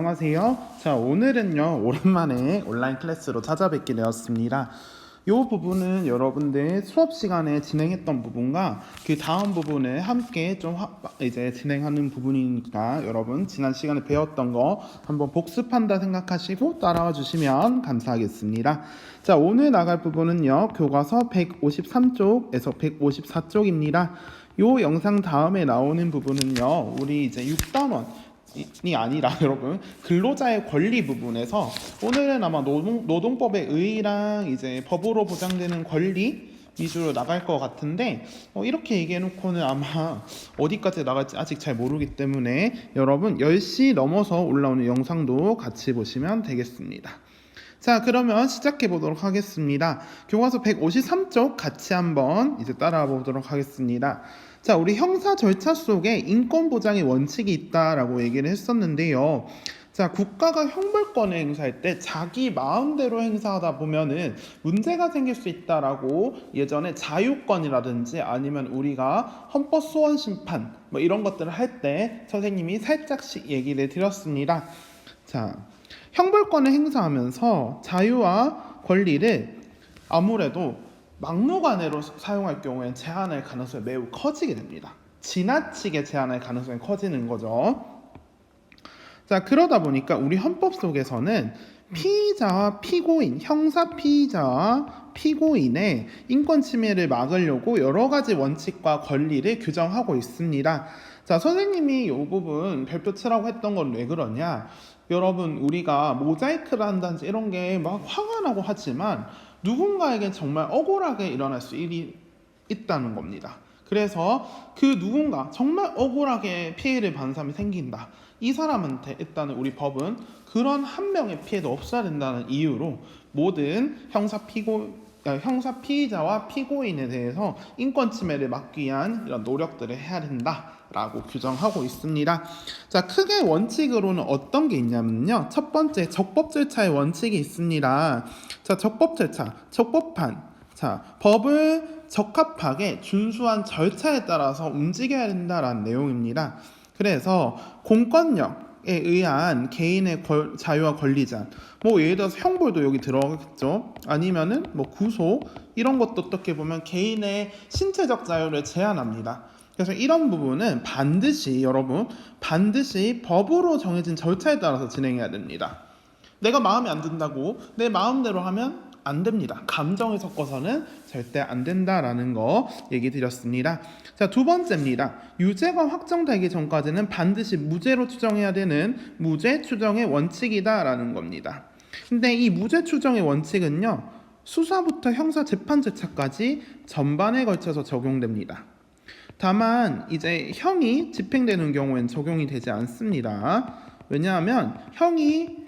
안녕하세요. 자, 오늘은요, 오랜만에 온라인 클래스로 찾아뵙게 되었습니다. 이 부분은 여러분들 수업 시간에 진행했던 부분과 그 다음 부분을 함께 좀 이제 진행하는 부분이니까 여러분 지난 시간에 배웠던 거 한번 복습한다 생각하시고 따라와 주시면 감사하겠습니다. 자, 오늘 나갈 부분은요, 교과서 153쪽에서 154쪽입니다. 이 영상 다음에 나오는 부분은요, 우리 이제 6단원 이 아니라 여러분 근로자의 권리 부분에서 오늘은 아마 노동법의 의의랑 이제 법으로 보장되는 권리 위주로 나갈 것 같은데 이렇게 얘기해놓고는 아마 어디까지 나갈지 아직 잘 모르기 때문에 여러분 10시 넘어서 올라오는 영상도 같이 보시면 되겠습니다. 자, 그러면 시작해 보도록 하겠습니다. 교과서 153쪽 같이 한번 이제 따라와 보도록 하겠습니다. 자, 우리 형사 절차 속에 인권 보장의 원칙이 있다라고 얘기를 했었는데요. 자, 국가가 형벌권을 행사할 때 자기 마음대로 행사하다 보면은 문제가 생길 수 있다라고 예전에 자유권이라든지 아니면 우리가 헌법 소원 심판 뭐 이런 것들을 할 때 선생님이 살짝씩 얘기를 드렸습니다. 자, 형벌권을 행사하면서 자유와 권리를 아무래도 막무가내로 사용할 경우에는 제한할 가능성이 매우 커지게 됩니다. 지나치게 제한할 가능성이 커지는 거죠. 자, 그러다 보니까 우리 헌법 속에서는 피의자와 피고인, 형사 피의자와 피고인의 인권 침해를 막으려고 여러 가지 원칙과 권리를 규정하고 있습니다. 자, 선생님이 이 부분 별표 치라고 했던 건 왜 그러냐? 여러분, 우리가 모자이크를 한다든지 이런 게 막 화가 나고 하지만 누군가에게 정말 억울하게 일어날 수 있다는 겁니다. 그래서 그 누군가 정말 억울하게 피해를 받는 사람이 생긴다. 이 사람한테 일단은 우리 법은 그런 한 명의 피해도 없어야 된다는 이유로 모든 형사 피의자와 피고인에 대해서 인권 침해를 막기 위한 이런 노력들을 해야 된다라고 규정하고 있습니다. 자, 크게 원칙으로는 어떤 게 있냐면요. 첫 번째, 적법 절차의 원칙이 있습니다. 자, 적법 절차, 적법한. 자, 법을 적합하게 준수한 절차에 따라서 움직여야 된다라는 내용입니다. 그래서 공권력에 의한 개인의 자유와 권리 제한, 뭐 예를 들어서 형벌도 여기 들어가겠죠. 아니면은 뭐 구속 이런 것도 어떻게 보면 개인의 신체적 자유를 제한합니다. 그래서 이런 부분은 여러분 반드시 법으로 정해진 절차에 따라서 진행해야 됩니다. 내가 마음에 안 든다고 내 마음대로 하면 안 됩니다. 감정을 섞어서는 절대 안 된다라는 거 얘기 드렸습니다. 자, 두 번째입니다. 유죄가 확정되기 전까지는 반드시 무죄로 추정해야 되는 무죄 추정의 원칙이다라는 겁니다. 근데 이 무죄 추정의 원칙은요, 수사부터 형사 재판 절차까지 전반에 걸쳐서 적용됩니다. 다만 이제 형이 집행되는 경우엔 적용이 되지 않습니다. 왜냐하면 형이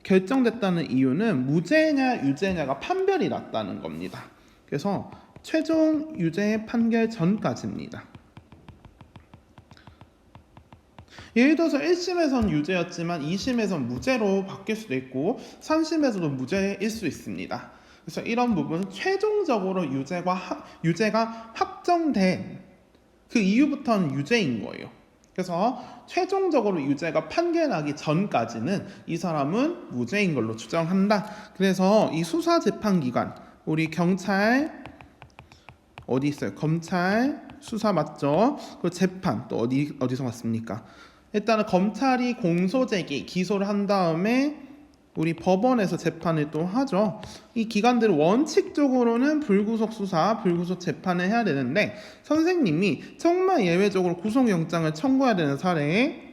결정됐다는 이유는 무죄냐 유죄냐가 판별이 났다는 겁니다. 그래서 최종 유죄 판결 전까지입니다. 예를 들어서 1심에선 유죄였지만 2심에선 무죄로 바뀔 수도 있고 3심에서도 무죄일 수 있습니다. 그래서 이런 부분 최종적으로 유죄가 확정된 그 이후부터는 유죄인 거예요. 그래서 최종적으로 유죄가 판결나기 전까지는 이 사람은 무죄인 걸로 추정한다. 그래서 이 수사재판기관, 우리 경찰 어디 있어요? 검찰 수사 맞죠? 그 재판 또 어디서 왔습니까? 일단은 검찰이 공소제기 기소를 한 다음에 우리 법원에서 재판을 또 하죠. 이 기관들은 원칙적으로는 불구속 수사, 불구속 재판을 해야 되는데 선생님이 정말 예외적으로 구속영장을 청구해야 되는 사례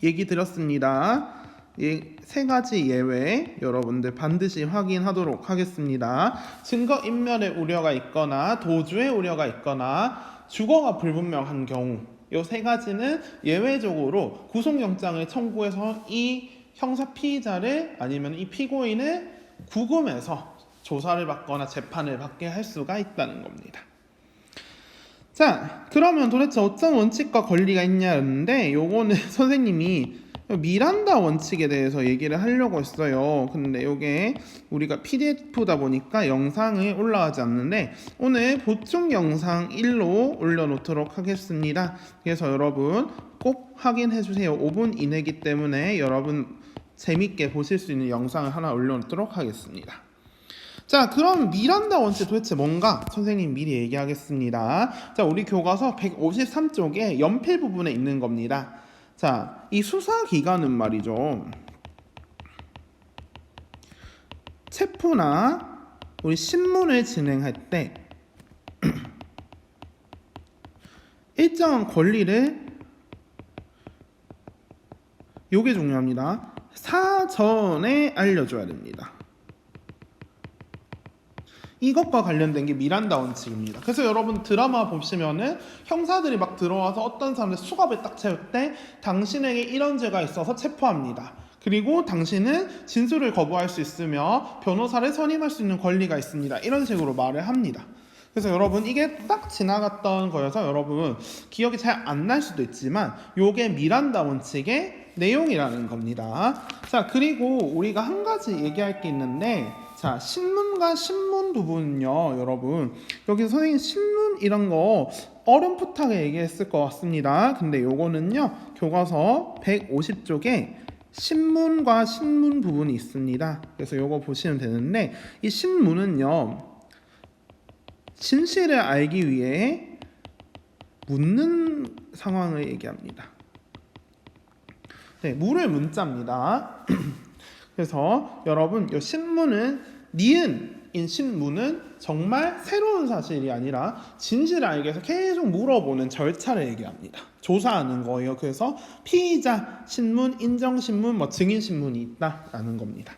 얘기 드렸습니다. 이 세 가지 예외 여러분들 반드시 확인하도록 하겠습니다. 증거인멸의 우려가 있거나 도주의 우려가 있거나 주거가 불분명한 경우 이 세 가지는 예외적으로 구속영장을 청구해서 이 형사 피의자를 아니면 이 피고인을 구금해서 조사를 받거나 재판을 받게 할 수가 있다는 겁니다. 자, 그러면 도대체 어떤 원칙과 권리가 있냐였는데 요거는 선생님이 미란다 원칙에 대해서 얘기를 하려고 했어요. 근데 요게 우리가 PDF다 보니까 영상이 올라가지 않는데 오늘 보충 영상 1로 올려놓도록 하겠습니다. 그래서 여러분 꼭 확인해 주세요. 5분 이내이기 때문에 여러분 재밌게 보실 수 있는 영상을 하나 올려놓도록 하겠습니다. 자, 그럼 미란다 원칙 도대체 뭔가 선생님 미리 얘기하겠습니다. 자, 우리 교과서 153쪽에 연필 부분에 있는 겁니다. 자, 이 수사기관은 말이죠, 체포나 우리 신문을 진행할 때 일정한 권리를, 요게 중요합니다, 사전에 알려줘야 됩니다. 이것과 관련된 게 미란다 원칙입니다. 그래서 여러분 드라마 보시면은 형사들이 막 들어와서 어떤 사람들 수갑을 딱 채울 때 당신에게 이런 죄가 있어서 체포합니다. 그리고 당신은 진술을 거부할 수 있으며 변호사를 선임할 수 있는 권리가 있습니다. 이런 식으로 말을 합니다. 그래서 여러분 이게 딱 지나갔던 거여서 여러분 기억이 잘 안 날 수도 있지만 요게 미란다 원칙의 내용이라는 겁니다. 자, 그리고 우리가 한 가지 얘기할 게 있는데, 자, 신문과 신문 부분은요, 여러분 여기서 선생님 신문 이런 거 어렴풋하게 얘기했을 것 같습니다. 근데 요거는요 교과서 150쪽에 신문과 신문 부분이 있습니다. 그래서 요거 보시면 되는데, 이 신문은요 진실을 알기 위해 묻는 상황을 얘기합니다. 네, 물을 문자입니다. 그래서 여러분 이 신문은 니은인 신문은 정말 새로운 사실이 아니라 진실을 알기 위해서 계속 물어보는 절차를 얘기합니다. 조사하는 거예요. 그래서 피의자 신문, 인정신문, 뭐 증인신문이 있다라는 겁니다.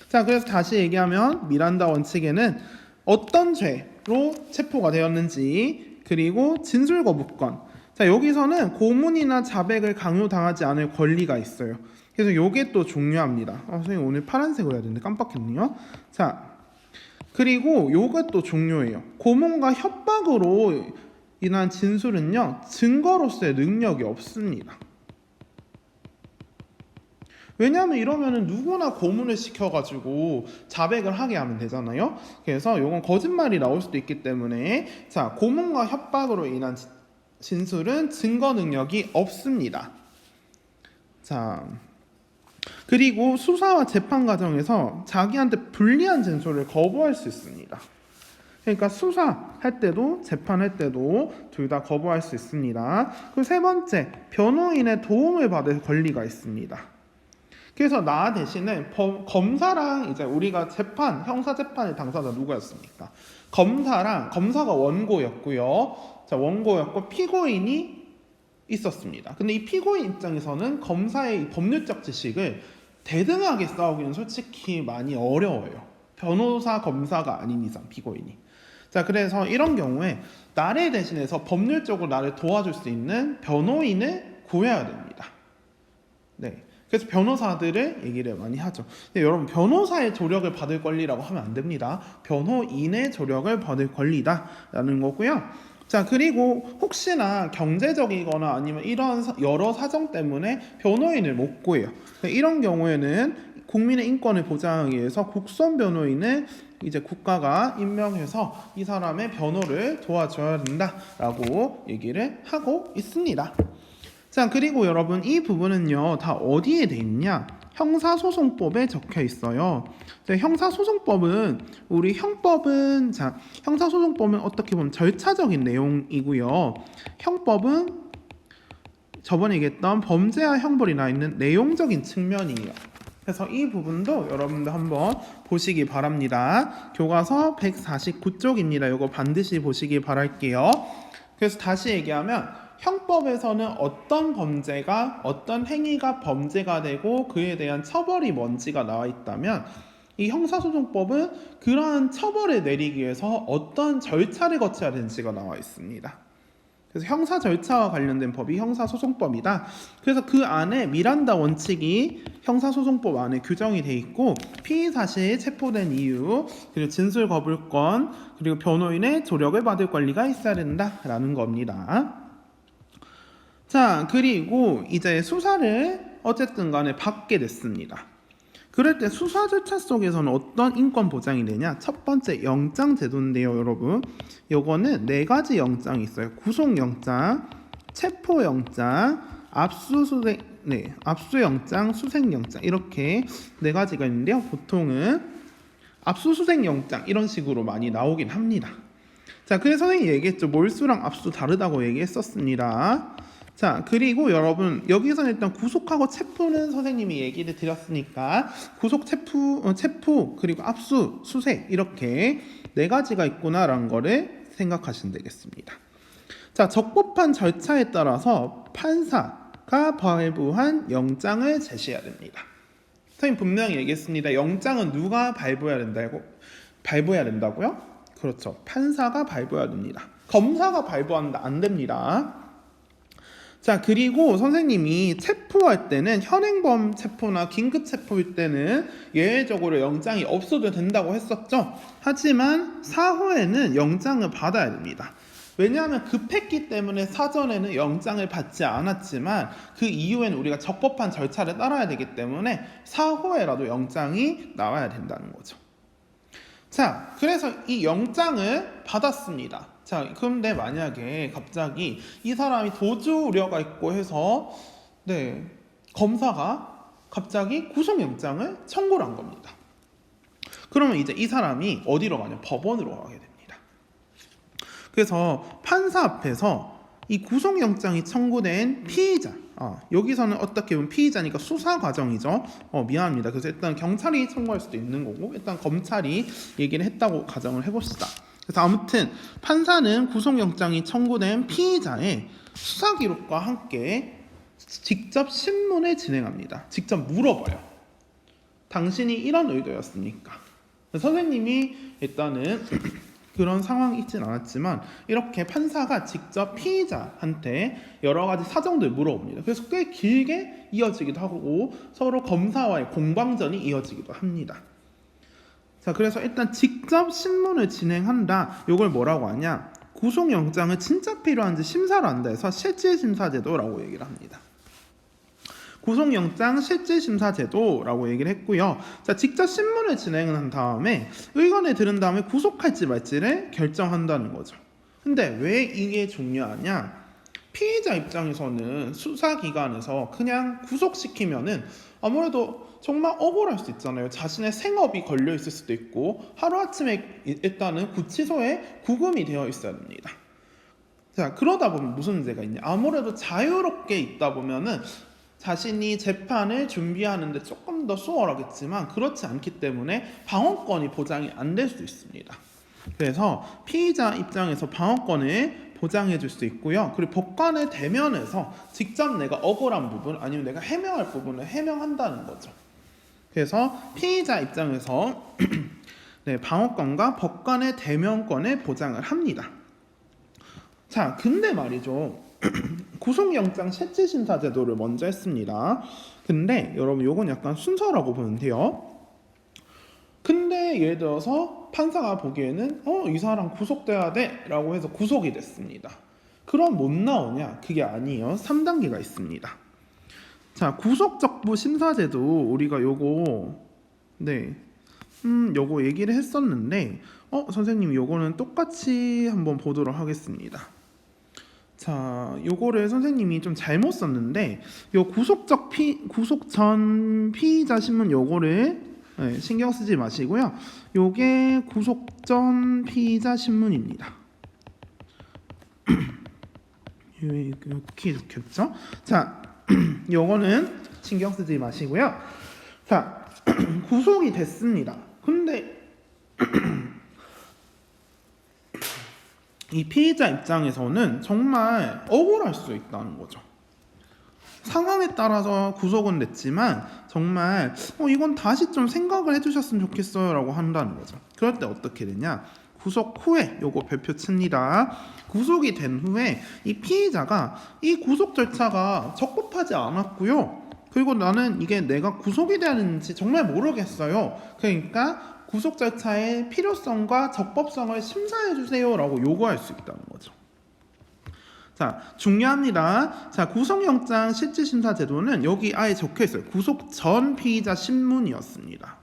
자, 그래서 다시 얘기하면 미란다 원칙에는 어떤 죄로 체포가 되었는지, 그리고 진술 거부권. 자, 여기서는 고문이나 자백을 강요당하지 않을 권리가 있어요. 그래서 요게 또 중요합니다. 선생님 오늘 파란색으로 해야 되는데 깜빡했네요. 자, 그리고 요게 또 중요해요. 고문과 협박으로 인한 진술은요 증거로서의 능력이 없습니다. 왜냐하면 이러면은 누구나 고문을 시켜가지고 자백을 하게 하면 되잖아요. 그래서 요건 거짓말이 나올 수도 있기 때문에, 자, 고문과 협박으로 인한 진술은 증거 능력이 없습니다. 자, 그리고 수사와 재판 과정에서 자기한테 불리한 진술을 거부할 수 있습니다. 그러니까 수사할 때도 재판할 때도 둘 다 거부할 수 있습니다. 그리고 세 번째, 변호인의 도움을 받을 권리가 있습니다. 그래서 나 대신에 검사랑 이제 우리가 재판, 형사 재판의 당사자 누구였습니까? 검사가 원고였고요. 자, 원고였고 피고인이 있었습니다. 근데 이 피고인 입장에서는 검사의 이 법률적 지식을 대등하게 싸우기는 솔직히 많이 어려워요. 변호사, 검사가 아닌 이상 피고인이. 자, 그래서 이런 경우에 나를 대신해서 법률적으로 나를 도와줄 수 있는 변호인을 구해야 됩니다. 네. 그래서 변호사들을 얘기를 많이 하죠. 근데 여러분 변호사의 조력을 받을 권리라고 하면 안 됩니다. 변호인의 조력을 받을 권리다라는 거고요. 자, 그리고 혹시나 경제적이거나 아니면 이런 여러 사정 때문에 변호인을 못 구해요. 이런 경우에는 국민의 인권을 보장하기 위해서 국선 변호인을 이제 국가가 임명해서 이 사람의 변호를 도와줘야 된다라고 얘기를 하고 있습니다. 자, 그리고 여러분 이 부분은요 다 어디에 돼 있냐? 형사소송법에 적혀 있어요. 형사소송법은 우리 형법은, 자, 형사소송법은 어떻게 보면 절차적인 내용이고요. 형법은 저번에 얘기했던 범죄와 형벌이 나 있는 내용적인 측면이에요. 그래서 이 부분도 여러분들 한번 보시기 바랍니다. 교과서 149쪽입니다. 이거 반드시 보시기 바랄게요. 그래서 다시 얘기하면 형법에서는 어떤 범죄가, 어떤 행위가 범죄가 되고 그에 대한 처벌이 뭔지가 나와 있다면, 이 형사소송법은 그러한 처벌을 내리기 위해서 어떤 절차를 거쳐야 되는지가 나와 있습니다. 그래서 형사 절차와 관련된 법이 형사소송법이다. 그래서 그 안에 미란다 원칙이 형사소송법 안에 규정이 돼 있고, 피의사실 체포된 이유, 그리고 진술 거부권, 그리고 변호인의 조력을 받을 권리가 있어야 된다라는 겁니다. 자, 그리고 이제 수사를 어쨌든 간에 받게 됐습니다. 그럴 때 수사 절차 속에서는 어떤 인권 보장이 되냐? 첫 번째, 영장 제도인데요, 여러분. 요거는 4가지 영장이 있어요. 구속영장, 체포영장, 압수영장, 수색영장 이렇게 네 가지가 있는데요. 보통은 압수수색영장 이런 식으로 많이 나오긴 합니다. 자, 그래서 선생님이 얘기했죠. 몰수랑 압수 다르다고 얘기했었습니다. 자, 그리고 여러분 여기서는 일단 구속하고 체포는 선생님이 얘기를 드렸으니까 구속, 체포 그리고 압수, 수색 이렇게 네 가지가 있구나라는 거를 생각하시면 되겠습니다. 자, 적법한 절차에 따라서 판사가 발부한 영장을 제시해야 됩니다. 선생님 분명히 얘기했습니다. 영장은 누가 발부해야 된다고요? 그렇죠. 판사가 발부해야 됩니다. 검사가 발부한다 안 됩니다. 자, 그리고 선생님이 체포할 때는 현행범 체포나 긴급 체포일 때는 예외적으로 영장이 없어도 된다고 했었죠. 하지만 사후에는 영장을 받아야 됩니다. 왜냐하면 급했기 때문에 사전에는 영장을 받지 않았지만 그 이후에는 우리가 적법한 절차를 따라야 되기 때문에 사후에라도 영장이 나와야 된다는 거죠. 자, 그래서 이 영장을 받았습니다. 자, 그런데 만약에 갑자기 이 사람이 도주 우려가 있고 해서 검사가 갑자기 구속영장을 청구를 한 겁니다. 그러면 이제 이 사람이 어디로 가냐? 법원으로 가게 됩니다. 그래서 판사 앞에서 이 구속영장이 청구된 피의자, 여기서는 어떻게 보면 피의자니까 수사 과정이죠. 미안합니다. 그래서 일단 경찰이 청구할 수도 있는 거고 일단 검찰이 얘기를 했다고 가정을 해봅시다. 그래서 아무튼 판사는 구속영장이 청구된 피의자의 수사 기록과 함께 직접 신문을 진행합니다. 직접 물어봐요. 당신이 이런 의도였습니까? 선생님이 일단은 그런 상황이 있진 않았지만 이렇게 판사가 직접 피의자한테 여러 가지 사정들 물어봅니다. 그래서 꽤 길게 이어지기도 하고 서로 검사와의 공방전이 이어지기도 합니다. 자, 그래서 일단 직접 신문을 진행한다. 이걸 뭐라고 하냐? 구속영장을 진짜 필요한지 심사를 한다 해서 실질심사제도라고 얘기를 합니다. 구속영장 실질심사제도라고 얘기를 했고요. 자, 직접 신문을 진행한 다음에 의견을 들은 다음에 구속할지 말지를 결정한다는 거죠. 근데 왜 이게 중요하냐? 피의자 입장에서는 수사기관에서 그냥 구속시키면은 아무래도 정말 억울할 수 있잖아요. 자신의 생업이 걸려 있을 수도 있고 하루아침에 일단은 구치소에 구금이 되어 있어야 됩니다. 자, 그러다 보면 무슨 문제가 있냐? 아무래도 자유롭게 있다 보면은 자신이 재판을 준비하는데 조금 더 수월하겠지만 그렇지 않기 때문에 방어권이 보장이 안 될 수 있습니다. 그래서 피의자 입장에서 방어권을 보장해 줄 수 있고요. 그리고 법관의 대면에서 직접 내가 억울한 부분 아니면 내가 해명할 부분을 해명한다는 거죠. 그래서 피의자 입장에서 방어권과 법관의 대면권을 보장을 합니다. 자, 근데 말이죠. 구속영장 실질심사제도를 먼저 했습니다. 근데 여러분 요건 약간 순서라고 보면 돼요. 근데 예를 들어서 판사가 보기에는 이 사람 구속돼야 돼 라고 해서 구속이 됐습니다. 그럼 못 나오냐? 그게 아니에요. 3단계가 있습니다. 자, 구속적부 심사제도 우리가 요거 얘기를 했었는데 선생님 요거는 똑같이 한번 보도록 하겠습니다. 자, 요거를 선생님이 좀 잘못 썼는데 요 구속 전 피의자 신문 요거를 신경 쓰지 마시고요. 요게 구속 전 피의자 신문입니다. 이렇게 적혔죠? 자, 요거는 신경 쓰지 마시고요. 자, 구속이 됐습니다. 근데 이 피의자 입장에서는 정말 억울할 수 있다는 거죠. 상황에 따라서 구속은 됐지만 정말 이건 다시 좀 생각을 해주셨으면 좋겠어요 라고 한다는 거죠. 그럴 때 어떻게 되냐? 구속 후에 요거 별표 칩니다. 구속이 된 후에 이 피의자가 이 구속 절차가 적법하지 않았고요. 그리고 나는 이게 내가 구속이 되는지 정말 모르겠어요. 그러니까 구속 절차의 필요성과 적법성을 심사해 주세요 라고 요구할 수 있다는 거죠. 자, 중요합니다. 자, 구속영장 실질심사제도는 여기 아예 적혀 있어요. 구속 전 피의자 신문이었습니다.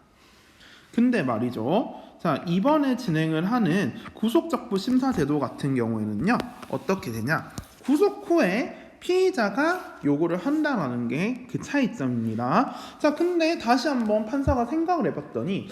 근데 말이죠. 자, 이번에 진행을 하는 구속적부 심사제도 같은 경우에는요. 어떻게 되냐? 구속 후에 피의자가 요구를 한다라는 게 그 차이점입니다. 자, 근데 다시 한번 판사가 생각을 해봤더니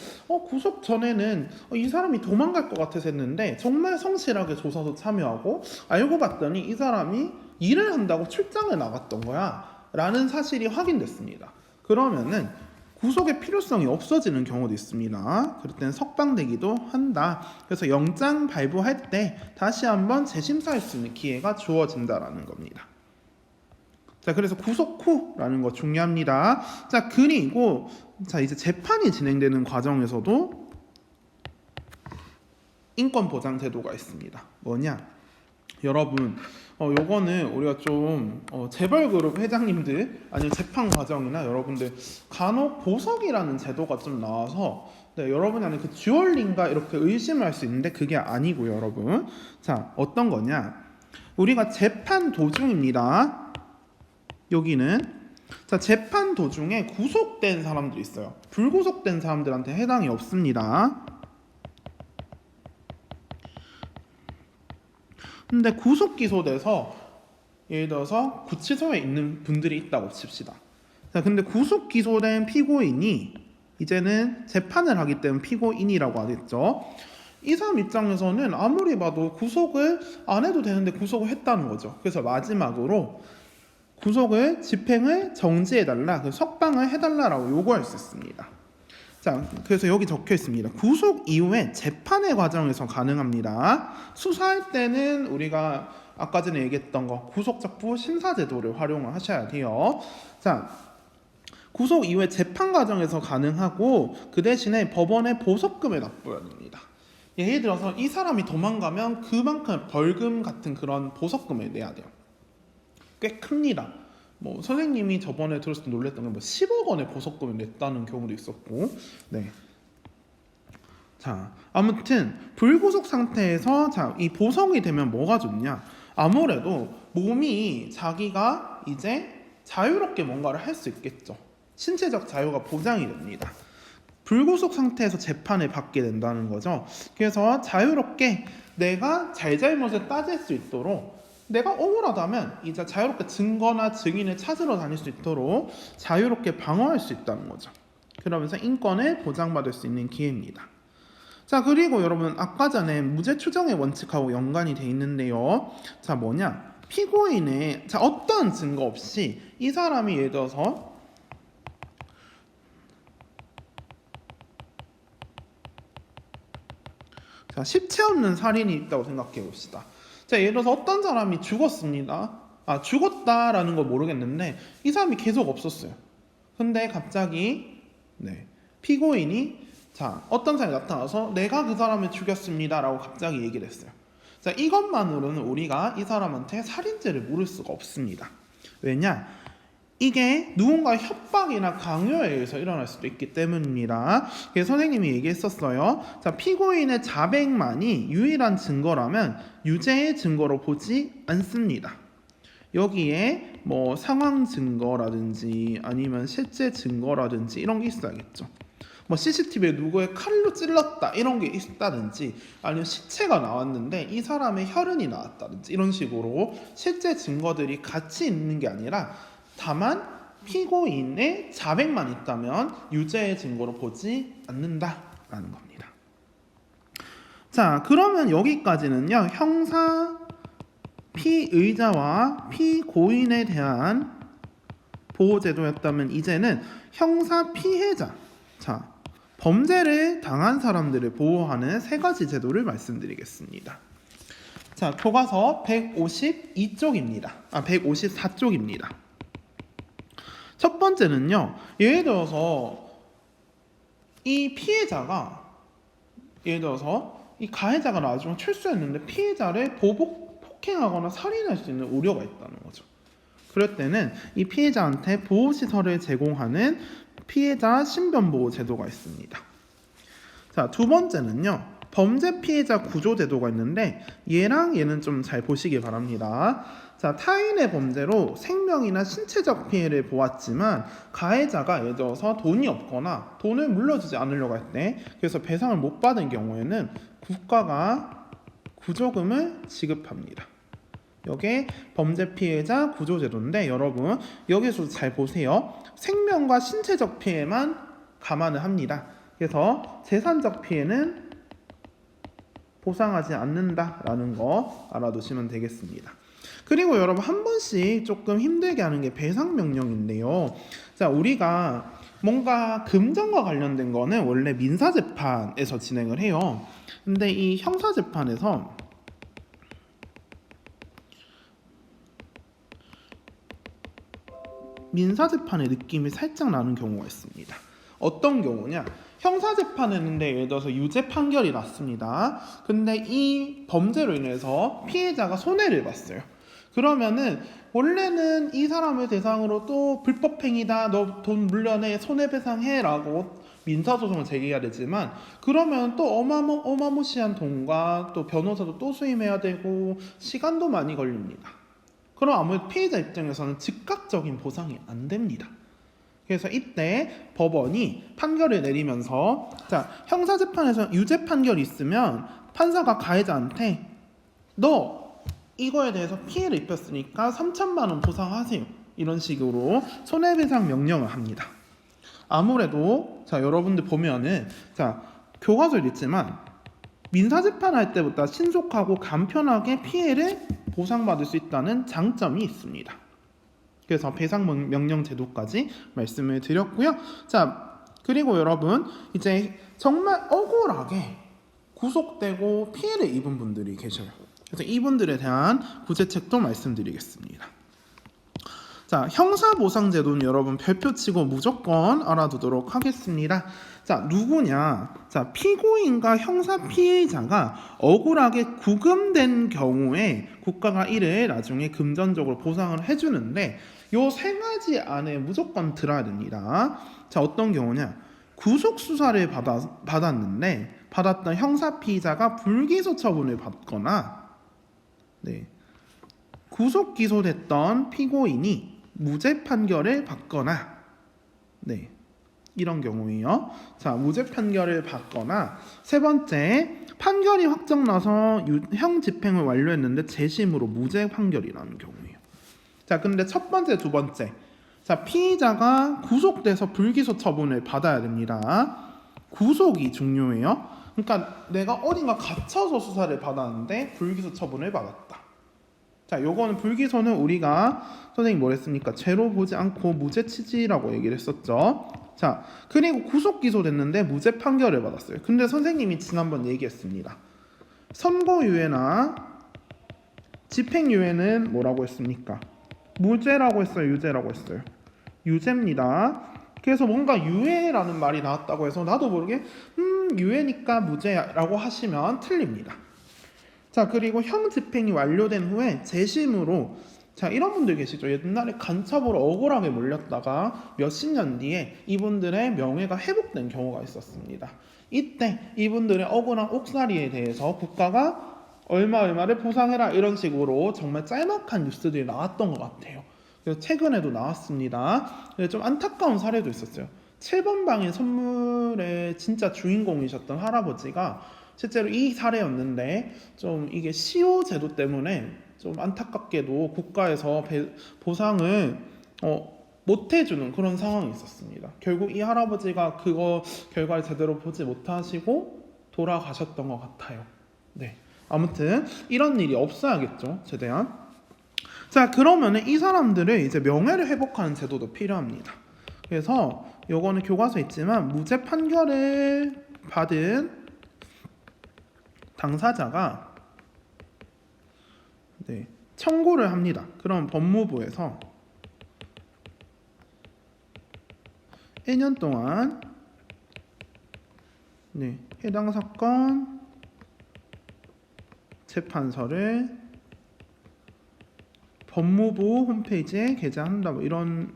구속 전에는 이 사람이 도망갈 것 같아서 했는데 정말 성실하게 조사도 참여하고 알고 봤더니 이 사람이 일을 한다고 출장을 나갔던 거야 라는 사실이 확인됐습니다. 그러면은 구속의 필요성이 없어지는 경우도 있습니다. 그럴 때는 석방되기도 한다. 그래서 영장 발부할 때 다시 한번 재심사할 수 있는 기회가 주어진다라는 겁니다. 자, 그래서 구속 후라는 거 중요합니다. 자, 그리고 이제 재판이 진행되는 과정에서도 인권 보장 제도가 있습니다. 뭐냐? 여러분, 요거는 우리가 좀 재벌 그룹 회장님들 아니면 재판 과정이나 여러분들 간혹 보석이라는 제도가 좀 나와서 여러분이 아는 그 듀얼링가 이렇게 의심할 수 있는데 그게 아니고요, 여러분. 자, 어떤 거냐? 우리가 재판 도중입니다. 여기는 자, 재판 도중에 구속된 사람들이 있어요. 불구속된 사람들한테 해당이 없습니다. 근데 구속 기소돼서 예를 들어서 구치소에 있는 분들이 있다고 칩시다. 자, 근데 구속 기소된 피고인이 이제는 재판을 하기 때문에 피고인이라고 하겠죠. 이 사람 입장에서는 아무리 봐도 구속을 안 해도 되는데 구속을 했다는 거죠. 그래서 마지막으로 구속을 집행을 정지해달라, 석방을 해달라라고 요구할 수 있습니다. 자, 그래서 여기 적혀 있습니다. 구속 이후에 재판의 과정에서 가능합니다. 수사할 때는 우리가 아까 전에 얘기했던 거 구속작부 심사제도를 활용을 하셔야 돼요. 자, 구속 이후에 재판 과정에서 가능하고 그 대신에 법원에 보석금을 납부해야 됩니다. 예를 들어서 이 사람이 도망가면 그만큼 벌금 같은 그런 보석금을 내야 돼요. 꽤 큽니다. 뭐 선생님이 저번에 들었을 때 놀랬던 게 뭐 10억 원의 보석금을 냈다는 경우도 있었고, 네. 자, 아무튼 불구속 상태에서 이 보석이 되면 뭐가 좋냐? 아무래도 몸이 자기가 이제 자유롭게 뭔가를 할 수 있겠죠. 신체적 자유가 보장이 됩니다. 불구속 상태에서 재판을 받게 된다는 거죠. 그래서 자유롭게 내가 잘잘못을 따질 수 있도록 내가 억울하다면 이제 자유롭게 증거나 증인을 찾으러 다닐 수 있도록 자유롭게 방어할 수 있다는 거죠. 그러면서 인권을 보장받을 수 있는 기회입니다. 자, 그리고 여러분 아까 전에 무죄 추정의 원칙하고 연관이 돼 있는데요. 자, 뭐냐? 피고인의 어떤 증거 없이 이 사람이 예를 들어서 십체 없는 살인이 있다고 생각해 봅시다. 자, 예를 들어서 어떤 사람이 죽었습니다. 죽었다라는 걸 모르겠는데 이 사람이 계속 없었어요. 근데 갑자기 피고인이 어떤 사람이 나타나서 내가 그 사람을 죽였습니다 라고 갑자기 얘기를 했어요. 자, 이것만으로는 우리가 이 사람한테 살인죄를 물을 수가 없습니다. 왜냐? 이게 누군가 협박이나 강요에 의해서 일어날 수도 있기 때문입니다. 그래서 선생님이 얘기했었어요. 자, 피고인의 자백만이 유일한 증거라면 유죄의 증거로 보지 않습니다. 여기에 뭐 상황 증거라든지 아니면 실제 증거라든지 이런 게 있어야겠죠. 뭐 CCTV에 누구의 칼로 찔렀다 이런 게 있다든지 아니면 시체가 나왔는데 이 사람의 혈흔이 나왔다든지 이런 식으로 실제 증거들이 같이 있는 게 아니라 다만 피고인의 자백만 있다면 유죄의 증거로 보지 않는다라는 겁니다. 자, 그러면 여기까지는요. 형사 피의자와 피고인에 대한 보호제도였다면 이제는 형사 피해자, 범죄를 당한 사람들을 보호하는 세 가지 제도를 말씀드리겠습니다. 자, 교과서 152쪽입니다. 154쪽입니다. 첫 번째는요. 예를 들어서 이 피해자가 예를 들어서 이 가해자가 나중에 출소했는데 피해자를 보복 폭행하거나 살인할 수 있는 우려가 있다는 거죠. 그럴 때는 이 피해자한테 보호시설을 제공하는 피해자 신변보호 제도가 있습니다. 자, 두 번째는요. 범죄 피해자 구조 제도가 있는데 얘랑 얘는 좀 잘 보시기 바랍니다. 자, 타인의 범죄로 생명이나 신체적 피해를 보았지만 가해자가 예를 들어서 돈이 없거나 돈을 물려주지 않으려고 할 때 그래서 배상을 못 받은 경우에는 국가가 구조금을 지급합니다. 이게 범죄 피해자 구조제도인데 여러분 여기서 잘 보세요. 생명과 신체적 피해만 감안을 합니다. 그래서 재산적 피해는 보상하지 않는다라는 거 알아두시면 되겠습니다. 그리고 여러분 한 번씩 조금 힘들게 하는 게 배상 명령인데요. 자, 우리가 뭔가 금전과 관련된 거는 원래 민사재판에서 진행을 해요. 근데 이 형사재판에서 민사재판의 느낌이 살짝 나는 경우가 있습니다. 어떤 경우냐? 형사재판 했는데 예를 들어서 유죄 판결이 났습니다. 근데 이 범죄로 인해서 피해자가 손해를 봤어요. 그러면은 원래는 이 사람을 대상으로 또 불법행위다, 너 돈 물려내, 손해배상해 라고 민사소송을 제기해야 되지만 그러면 또 어마무시한 돈과 또 변호사도 또 수임해야 되고 시간도 많이 걸립니다. 그럼 아무래도 피해자 입장에서는 즉각적인 보상이 안 됩니다. 그래서 이때 법원이 판결을 내리면서 자, 형사재판에서 유죄 판결이 있으면 판사가 가해자한테 너 이거에 대해서 피해를 입혔으니까 3천만 원 보상하세요. 이런 식으로 손해배상 명령을 합니다. 아무래도 자, 여러분들 보면은 자, 교과서에 있지만 민사재판 할 때보다 신속하고 간편하게 피해를 보상받을 수 있다는 장점이 있습니다. 그래서 배상 명령 제도까지 말씀을 드렸고요. 자, 그리고 여러분 이제 정말 억울하게 구속되고 피해를 입은 분들이 계셔요. 그래서 이분들에 대한 구제책도 말씀드리겠습니다. 자, 형사보상제도는 여러분 별표치고 무조건 알아두도록 하겠습니다. 자, 누구냐? 자, 피고인과 형사 피해자가 억울하게 구금된 경우에 국가가 이를 나중에 금전적으로 보상을 해주는데 요 세 가지 안에 무조건 들어야 됩니다. 자, 어떤 경우냐? 구속 수사를 받았는데 받았던 형사 피의자가 불기소 처분을 받거나 네, 구속 기소됐던 피고인이 무죄 판결을 받거나 네, 이런 경우예요. 자, 무죄 판결을 받거나 세 번째 판결이 확정나서 형 집행을 완료했는데 재심으로 무죄 판결이라는 경우예요. 자, 근데 첫 번째, 두 번째. 자, 피의자가 구속돼서 불기소 처분을 받아야 됩니다. 구속이 중요해요. 그러니까 내가 어딘가 갇혀서 수사를 받았는데 불기소 처분을 받았다. 자, 요거는 불기소는 우리가 선생님 뭐랬습니까? 죄로 보지 않고 무죄 취지라고 얘기를 했었죠. 자, 그리고 구속 기소됐는데 무죄 판결을 받았어요. 근데 선생님이 지난번 얘기했습니다. 선고유예나 집행유예는 뭐라고 했습니까? 무죄라고 했어요, 유죄라고 했어요? 유죄입니다. 그래서 뭔가 유예라는 말이 나왔다고 해서 나도 모르게 유예니까 무죄라고 하시면 틀립니다. 자, 그리고 형 집행이 완료된 후에 재심으로 자, 이런 분들 계시죠. 옛날에 간첩으로 억울하게 몰렸다가 몇십 년 뒤에 이분들의 명예가 회복된 경우가 있었습니다. 이때 이분들의 억울한 옥살이에 대해서 국가가 얼마를 보상해라 이런 식으로 정말 짤막한 뉴스들이 나왔던 것 같아요. 그래서 최근에도 나왔습니다. 좀 안타까운 사례도 있었어요. 7번 방의 선물의 진짜 주인공이셨던 할아버지가 실제로 이 사례였는데 좀 이게 시효 제도 때문에 좀 안타깝게도 국가에서 보상을 못 해주는 그런 상황이 있었습니다. 결국 이 할아버지가 그거 결과를 제대로 보지 못하시고 돌아가셨던 것 같아요. 네. 아무튼 이런 일이 없어야겠죠, 최대한. 자, 그러면 이 사람들을 이제 명예를 회복하는 제도도 필요합니다. 그래서 요거는 교과서에 있지만 무죄 판결을 받은 당사자가 네, 청구를 합니다. 그럼 법무부에서 1년 동안 네, 해당 사건 재판서를 법무부 홈페이지에 게재한다, 뭐 이런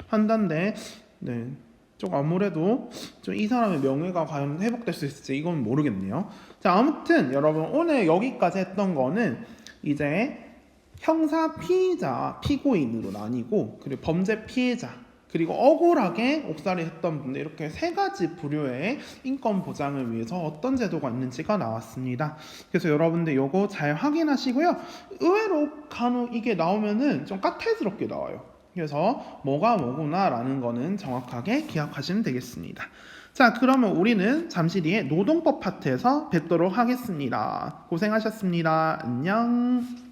한다는데 네, 좀 아무래도 좀 이 사람의 명예가 과연 회복될 수 있을지 이건 모르겠네요. 자, 아무튼 여러분 오늘 여기까지 했던 거는 이제 형사 피의자 피고인으로 나뉘고 그리고 범죄 피해자 그리고 억울하게 옥살이 했던 분들, 이렇게 세 가지 부류의 인권 보장을 위해서 어떤 제도가 있는지가 나왔습니다. 그래서 여러분들 요거 잘 확인하시고요. 의외로 간혹 이게 나오면은 좀 까탈스럽게 나와요. 그래서 뭐가 뭐구나 라는 거는 정확하게 기억하시면 되겠습니다. 자, 그러면 우리는 잠시 뒤에 노동법 파트에서 뵙도록 하겠습니다. 고생하셨습니다. 안녕.